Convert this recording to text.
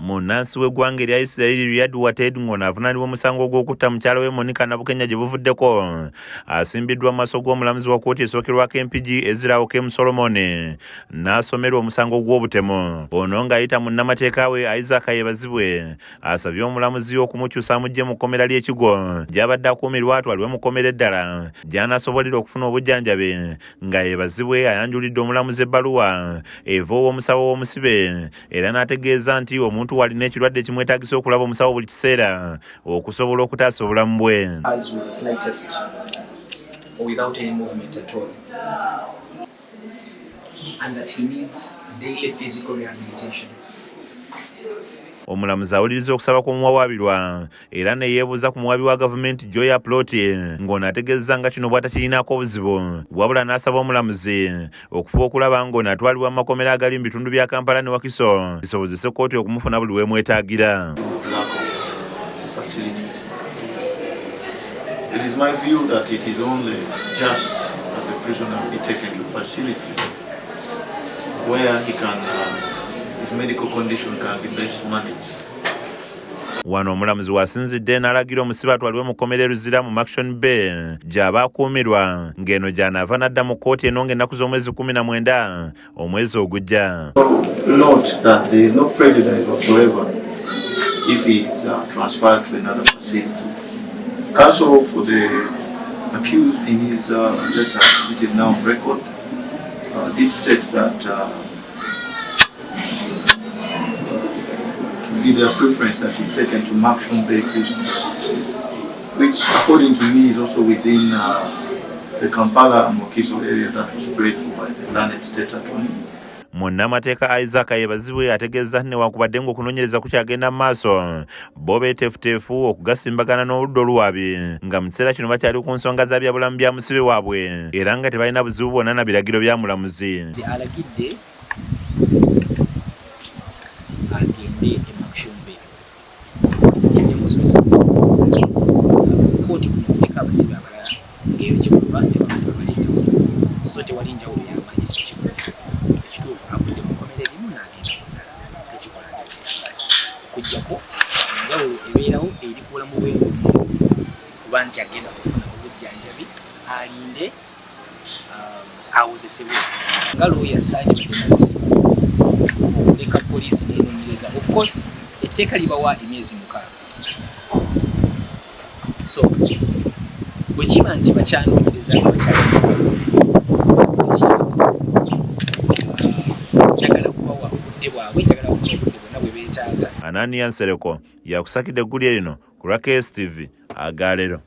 Munansi w'eggwanga erya Isirayiri Lwakutta ng'ono avunaanibwa omusango gw'okutta mukyalawe Monica Nabukenya gye buvuddeko. Asimbiddwa mu maaso g'omulamuzi wa kooti esookerwako Mpigi Ezirawo Kem Solomon n'asomerwa omusango gw'obutemu. Ono ng'ayita munnamateeka we Isaac Yebazibwe asabye omulamuzi okumukyusa amugye mu kkomera ly'Ekigo gy'abadde akuumirwa atwalibwe mu kkomera eddala gy'anaasobolera okufuna obujjanjabi, nga Yebazibwe ayanjulidde omulamuzi ebbaluwa eva ow'omusawo w'omusibe era n'ategeeza nti omuntu walina ekirwadde kimwetaagisa okulaba omusawo buli kiseera okusobola okutaasa obulamu bwe. Without any movement at all, and that he needs daily physical rehabilitation. Omulamuzi awuliriza okusaba kw'omuwawaabirwa era ne yeebuuza ku muwabi wa gavumenti Joy Aploti ng'ono ategeeza nga kino bw'atakirinaako obuzibu, wabula n'asaba omulamuzi okufuba okulaba ng'ono atwalibwa mu makomera agali mu bitundu bya Kampala ne Wakiso kisobozese kooti okumufuna buli weemwetaagira. It is my view that it is only just that the prisoner be taken to a facility where he can, his medical condition can be best managed. Wano omulamuzi wasinzidde n'alagira omusibe atwalibwe mu kkomera eruzira mu Action Bay gy'aba akuumirwa, ng'eno gy'anaava n'adda mu kkooti eno ng'ennaku z'omwezi 19 omwezi ogujja. Note that there is no prejudice whatsoever if he is transferred to another facility. Counsel for the accused in his letter, which is now on record, did state that to be their preference that he's taken to Action Bay prison, which according to me is also within the Kampala and Wakiso area that was prayed for by the landed state attorney. Munnamateeka Isaac Yebazibwe ategeeza newankubadde ng'okunoonyereza kukyagenda mu maaso bo beeteefuteefu okugasimbagana n'oludda oluwaabi nga mu kiseera kino bakyali ku nsonga za byabulamu bya musibe waabwe era nga tebalina buzibu bwonna na biragiro bya mulamuzi. Alagidde agende Action Bay kijja musomesa kooti kuno kuliko abasibe abalala ng'eyo gye baba ne bantu abaleeta so tewali njawulo y'amaanyi kino kikoze ekituufu avudde mu kkomera erimu n'agenda ku ddala tekikola okuggyako enjawulo ebeerawo eri ku bulamu bw'omuntu kuba nti agenda kufuna obujjanjabi alinde awozesebwe nga looya saani badde okuleka poliisi n'enoonyereza. Of course etteeka libawa emyezi 6, so bwe kiba nti bakyanoonyereza nga njagala kubawa obudde bwabwe, njagala kufuna obudde bwonna bwe beetaaga. Ananiya Nsereko yakusakidde eggulire lino ku lwa KSTV Agaalero.